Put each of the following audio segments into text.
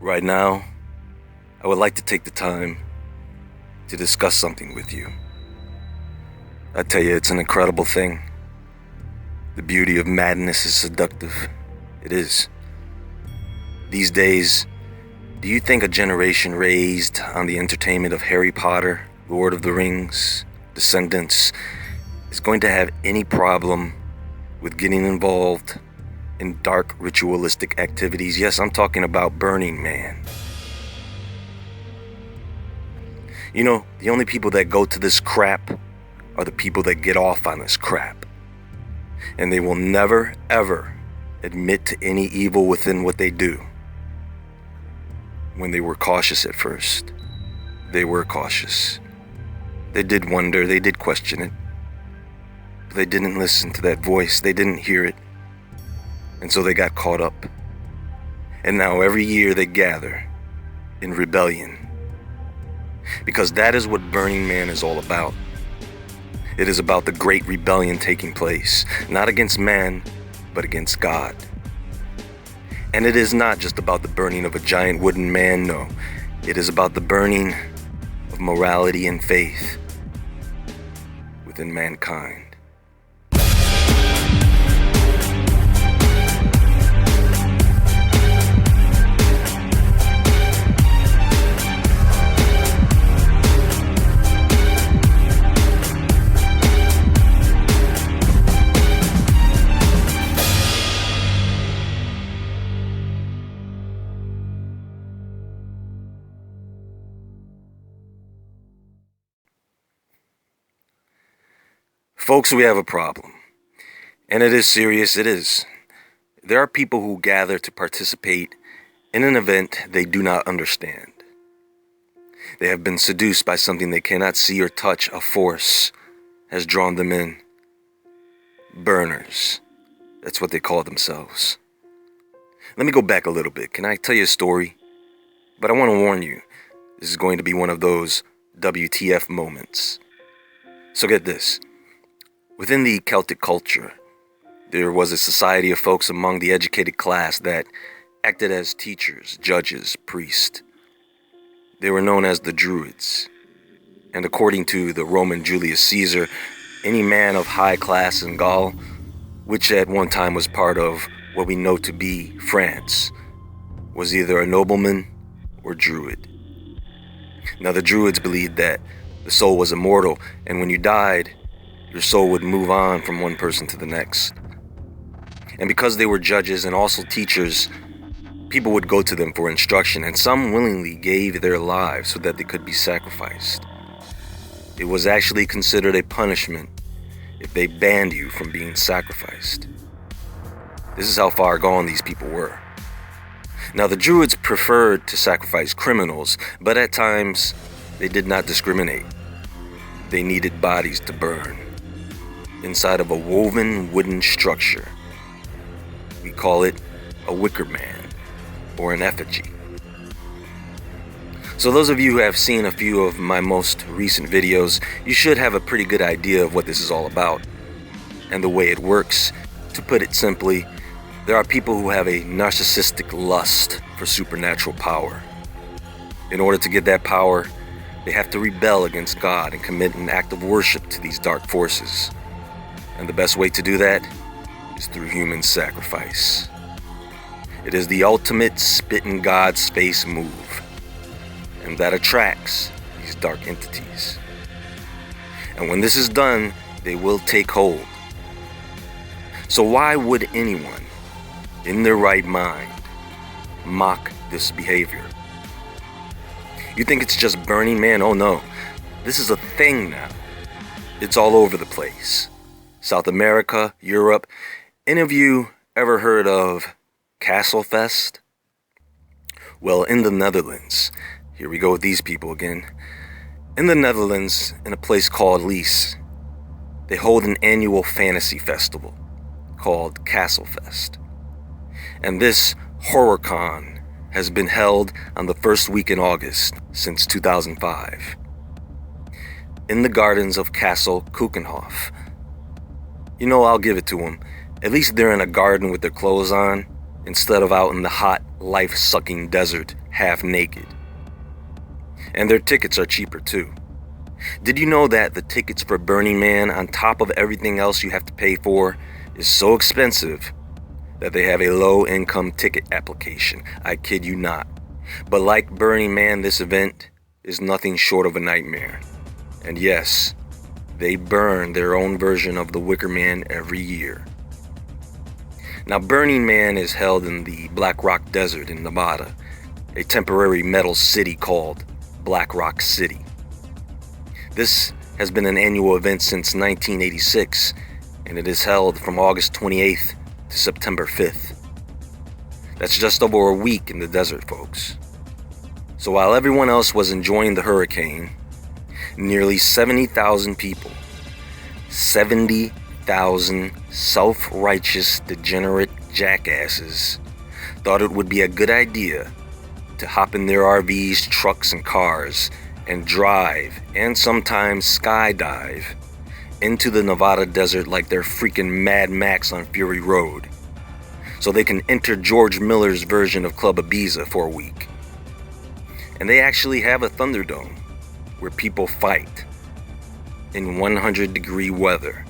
Right now, I would like to take the time to discuss something with you. I tell you, it's an incredible thing. The beauty of madness is seductive. It is. These days, do you think a generation raised on the entertainment of Harry Potter, Lord of the Rings, Descendants, is going to have any problem with getting involved in dark ritualistic activities? Yes, I'm talking about Burning Man. You know, the only people that go to this crap are the people that get off on this crap. And they will never, ever admit to any evil within what they do. When they were cautious at first, they were cautious. They did wonder, they did question it. But they didn't listen to that voice, they didn't hear it. And so they got caught up. And now every year they gather in rebellion. Because that is what Burning Man is all about. It is about the great rebellion taking place, not against man, but against God. And it is not just about the burning of a giant wooden man, no. It is about the burning of morality and faith within mankind. Folks, we have a problem. And it is serious, it is. There are people who gather to participate in an event they do not understand. They have been seduced by something they cannot see or touch. A force has drawn them in. Burners. That's what they call themselves. Let me go back a little bit. Can I tell you a story? But I want to warn you, this is going to be one of those WTF moments. So get this. Within the Celtic culture, there was a society of folks among the educated class that acted as teachers, judges, priests. They were known as the Druids. And according to the Roman Julius Caesar, any man of high class in Gaul, which at one time was part of what we know to be France, was either a nobleman or Druid. Now the Druids believed that the soul was immortal, and when you died, your soul would move on from one person to the next. And because they were judges and also teachers, people would go to them for instruction, and some willingly gave their lives so that they could be sacrificed. It was actually considered a punishment if they banned you from being sacrificed. This is how far gone these people were. Now the Druids preferred to sacrifice criminals, but at times they did not discriminate. They needed bodies to burn inside of a woven wooden structure. We call it a wicker man or an effigy. So those of you who have seen a few of my most recent videos, you should have a pretty good idea of what this is all about and the way it works. To put it simply, there are people who have a narcissistic lust for supernatural power. In order to get that power, they have to rebel against God and commit an act of worship to these dark forces. And the best way to do that is through human sacrifice. It is the ultimate spit in God's face move, and that attracts these dark entities. And when this is done, they will take hold. So why would anyone in their right mind mock this behavior? You think it's just Burning Man? Oh no, this is a thing now. It's all over the place. South America, Europe. Any of you ever heard of Castle Fest? Well, in the Netherlands, here we go with these people again. In the Netherlands, in a place called Lies, they hold an annual fantasy festival called Castle Fest. And this HorrorCon has been held on the first week in August since 2005 in the gardens of Castle Keukenhof. You know, I'll give it to them. At least they're in a garden with their clothes on instead of out in the hot, life-sucking desert half naked. And their tickets are cheaper too. Did you know that the tickets for Burning Man, on top of everything else you have to pay for, is so expensive that they have a low-income ticket application? I kid you not. But like Burning Man, this event is nothing short of a nightmare. And yes, they burn their own version of the Wicker Man every year. Now, Burning Man is held in the Black Rock Desert in Nevada, a temporary metal city called Black Rock City. This has been an annual event since 1986, and it is held from August 28th to September 5th. That's just over a week in the desert, folks. So while everyone else was enjoying the hurricane, nearly 70,000 people, 70,000 self-righteous, degenerate jackasses, thought it would be a good idea to hop in their RVs, trucks, and cars and drive, and sometimes skydive, into the Nevada desert like they're freaking Mad Max on Fury Road, so they can enter George Miller's version of Club Ibiza for a week. And they actually have a Thunderdome where people fight in 100-degree weather.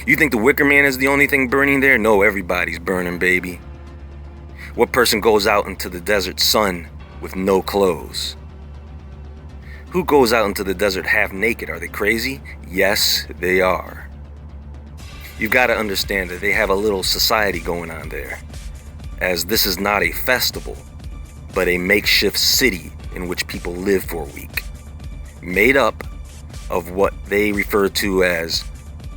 You think the Wicker Man is the only thing burning there? No, everybody's burning, baby. What person goes out into the desert sun with no clothes? Who goes out into the desert half naked? Are they crazy? Yes, they are. You've got to understand that they have a little society going on there, as this is not a festival, but a makeshift city in which people live for a week, made up of what they refer to as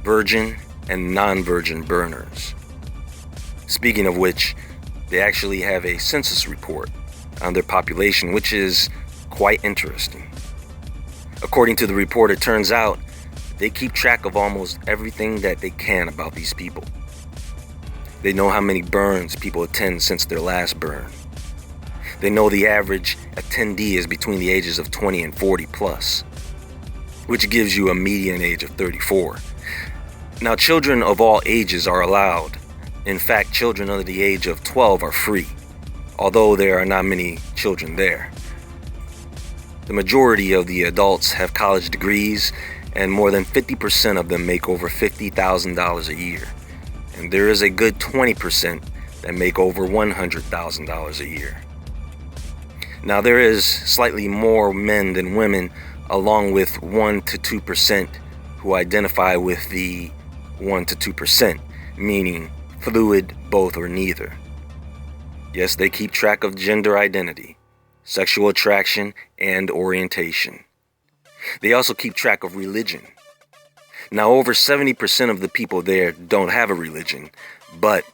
virgin and non-virgin burners. Speaking of which, they actually have a census report on their population, which is quite interesting. According to the report, it turns out they keep track of almost everything that they can about these people. They know how many burns people attend since their last burn. They know the average attendee is between the ages of 20 and 40 plus, which gives you a median age of 34. Now, children of all ages are allowed. In fact, children under the age of 12 are free, although there are not many children there. The majority of the adults have college degrees, and more than 50% of them make over $50,000 a year. And there is a good 20% that make over $100,000 a year. Now, there is slightly more men than women, along with 1 to 2% who identify with the 1 to 2%, meaning fluid, both, or neither. Yes, they keep track of gender identity, sexual attraction, and orientation. They also keep track of religion. Now, over 70% of the people there don't have a religion, but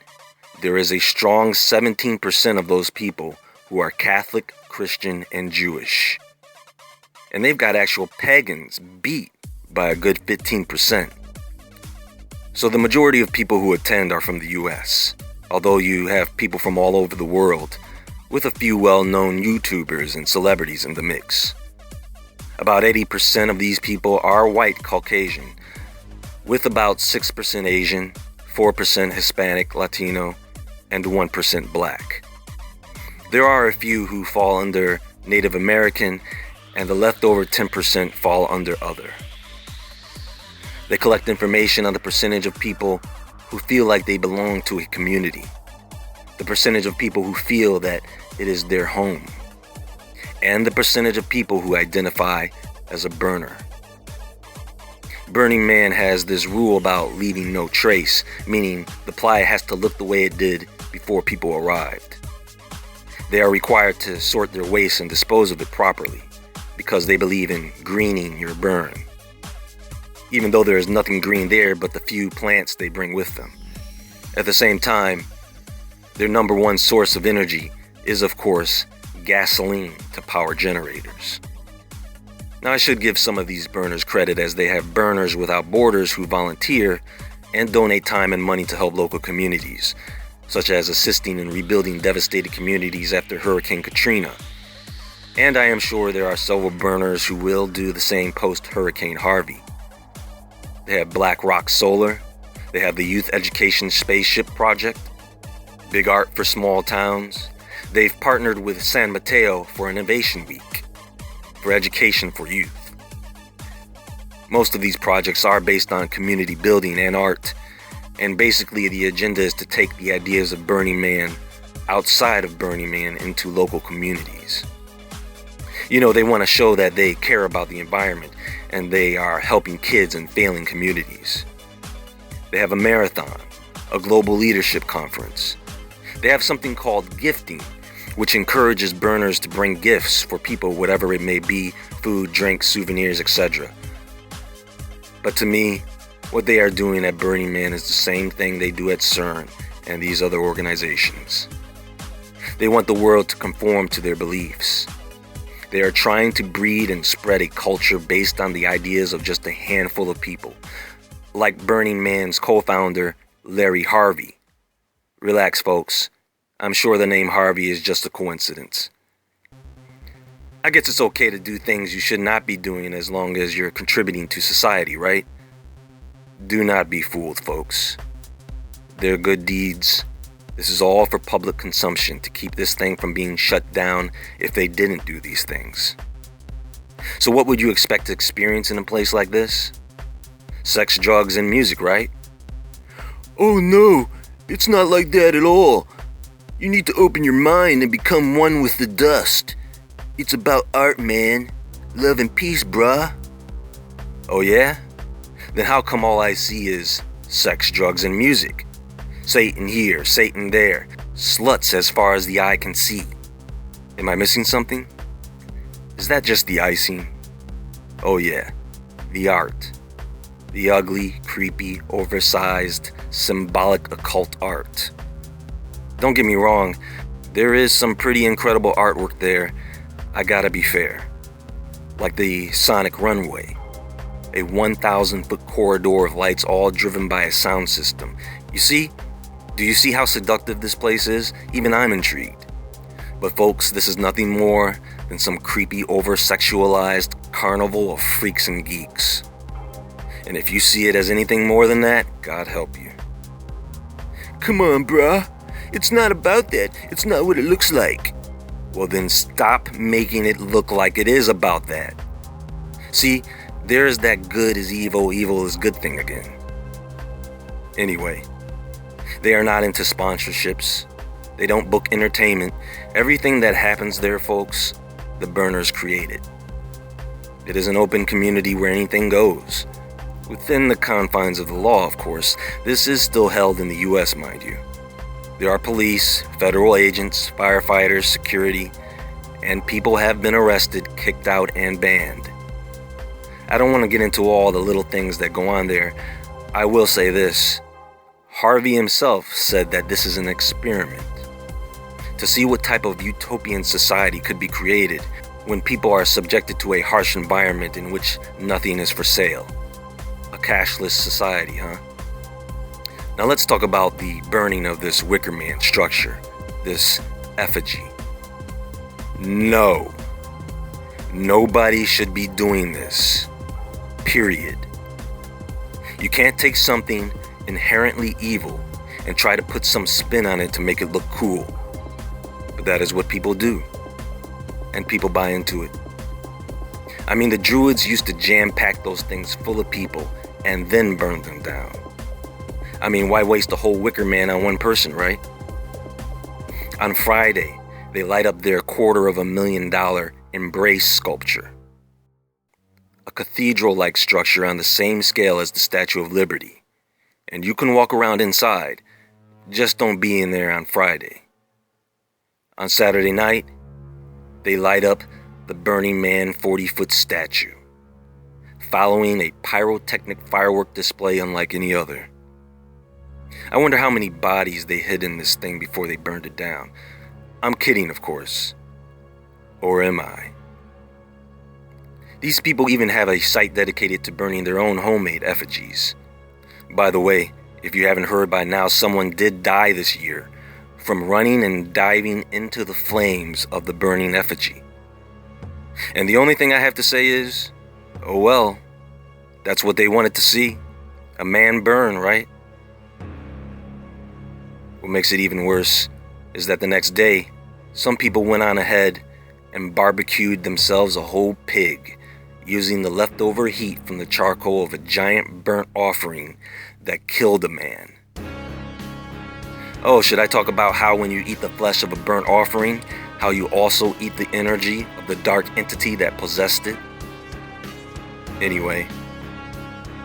there is a strong 17% of those people who are Catholic, Christian, and Jewish. And they've got actual pagans beat by a good 15%. So the majority of people who attend are from the US, although you have people from all over the world, with a few well-known YouTubers and celebrities in the mix. About 80% of these people are white Caucasian, with about 6% Asian, 4% Hispanic, Latino, and 1% Black. There are a few who fall under Native American, and the leftover 10% fall under other. They collect information on the percentage of people who feel like they belong to a community, the percentage of people who feel that it is their home, and the percentage of people who identify as a burner. Burning Man has this rule about leaving no trace, meaning the playa has to look the way it did before people arrived. They are required to sort their waste and dispose of it properly, because they believe in greening your burn, even though there is nothing green there but the few plants they bring with them. At the same time, their number one source of energy is, of course, gasoline to power generators. Now, I should give some of these burners credit, as they have Burners Without Borders who volunteer and donate time and money to help local communities, such as assisting in rebuilding devastated communities after Hurricane Katrina. And I am sure there are several burners who will do the same post-Hurricane Harvey. They have Black Rock Solar, they have the Youth Education Spaceship Project, Big art for small towns. They've partnered with San Mateo for Innovation Week, for education for youth. Most of these projects are based on community building and art, and basically the agenda is to take the ideas of Burning Man outside of Burning Man into local communities. You know, they want to show that they care about the environment and they are helping kids in failing communities. They have a marathon, a global leadership conference. They have something called gifting, which encourages burners to bring gifts for people, whatever it may be, food, drinks, souvenirs, etc. But to me, what they are doing at Burning Man is the same thing they do at CERN and these other organizations. They want the world to conform to their beliefs. They are trying to breed and spread a culture based on the ideas of just a handful of people, like Burning Man's co-founder, Larry Harvey. Relax, folks. I'm sure the name Harvey is just a coincidence. I guess it's okay to do things you should not be doing as long as you're contributing to society, right? Do not be fooled, folks. They're good deeds. This is all for public consumption to keep this thing from being shut down if they didn't do these things. So what would you expect to experience in a place like this? Sex, drugs, and music, right? Oh no, it's not like that at all. You need to open your mind and become one with the dust. It's about art, man. Love and peace, bruh. Oh yeah? Then how come all I see is sex, drugs, and music? Satan here, Satan there. Sluts as far as the eye can see. Am I missing something? Is that just the icing? Oh yeah, the art. The ugly, creepy, oversized, symbolic occult art. Don't get me wrong, there is some pretty incredible artwork there. I gotta be fair. Like the Sonic Runway, a 1,000-foot corridor of lights all driven by a sound system. You see? Do you see how seductive this place is? Even I'm intrigued. But folks, this is nothing more than some creepy, over-sexualized carnival of freaks and geeks. And if you see it as anything more than that, God help you. Come on, bruh. It's not about that. It's not what it looks like. Well, then stop making it look like it is about that. See, there's that good is evil, evil is good thing again. Anyway, they are not into sponsorships. They don't book entertainment. Everything that happens there, folks, the burners created. It is an open community where anything goes. Within the confines of the law, of course. This is still held in the US, mind you. There are police, federal agents, firefighters, security, and people have been arrested, kicked out, and banned. I don't want to get into all the little things that go on there. I will say this. Harvey himself said that this is an experiment to see what type of utopian society could be created when people are subjected to a harsh environment in which nothing is for sale. A cashless society, huh? Now let's talk about the burning of this Wicker Man structure, this effigy. No. Nobody should be doing this. Period. You can't take something inherently evil and try to put some spin on it to make it look cool. But that is what people do. And people buy into it. I mean, the Druids used to jam-pack those things full of people and then burn them down. I mean, why waste a whole Wicker Man on one person, right? On Friday, they light up their $250,000 Embrace sculpture. A cathedral-like structure on the same scale as the Statue of Liberty. And you can walk around inside, just don't be in there on Friday. On Saturday night, they light up the Burning Man 40-foot statue, following a pyrotechnic firework display unlike any other. I wonder how many bodies they hid in this thing before they burned it down. I'm kidding, of course. Or am I? These people even have a site dedicated to burning their own homemade effigies. By the way, if you haven't heard by now, someone did die this year from running and diving into the flames of the burning effigy. And the only thing I have to say is, oh well, that's what they wanted to see. A man burn, right? What makes it even worse is that the next day, some people went on ahead and barbecued themselves a whole pig using the leftover heat from the charcoal of a giant burnt offering that killed a man. Oh, should I talk about how when you eat the flesh of a burnt offering, how you also eat the energy of the dark entity that possessed it? Anyway,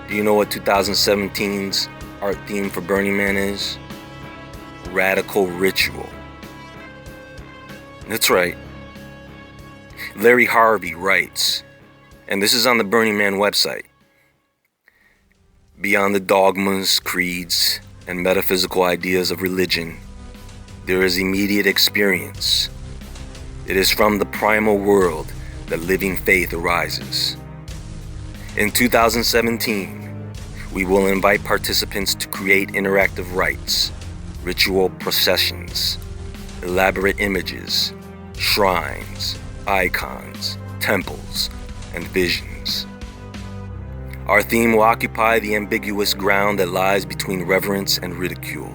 do you know what 2017's art theme for Burning Man is? Radical ritual. That's right. Larry Harvey writes, and this is on the Burning Man website, beyond the dogmas, creeds, and metaphysical ideas of religion, there is immediate experience. It is from the primal world that living faith arises. In 2017, we will invite participants to create interactive rites, ritual processions, elaborate images, shrines, icons, temples, and visions. Our theme will occupy the ambiguous ground that lies between reverence and ridicule,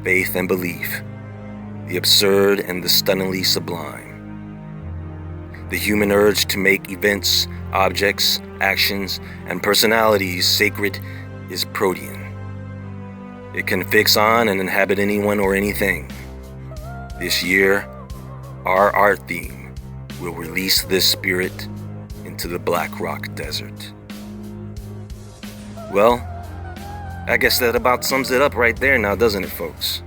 faith and belief, the absurd and the stunningly sublime. The human urge to make events, objects, actions, and personalities sacred is protean. It can fix on and inhabit anyone or anything. This year, our art theme will release this spirit into the Black Rock Desert. Well, I guess that about sums it up right there now, doesn't it, folks?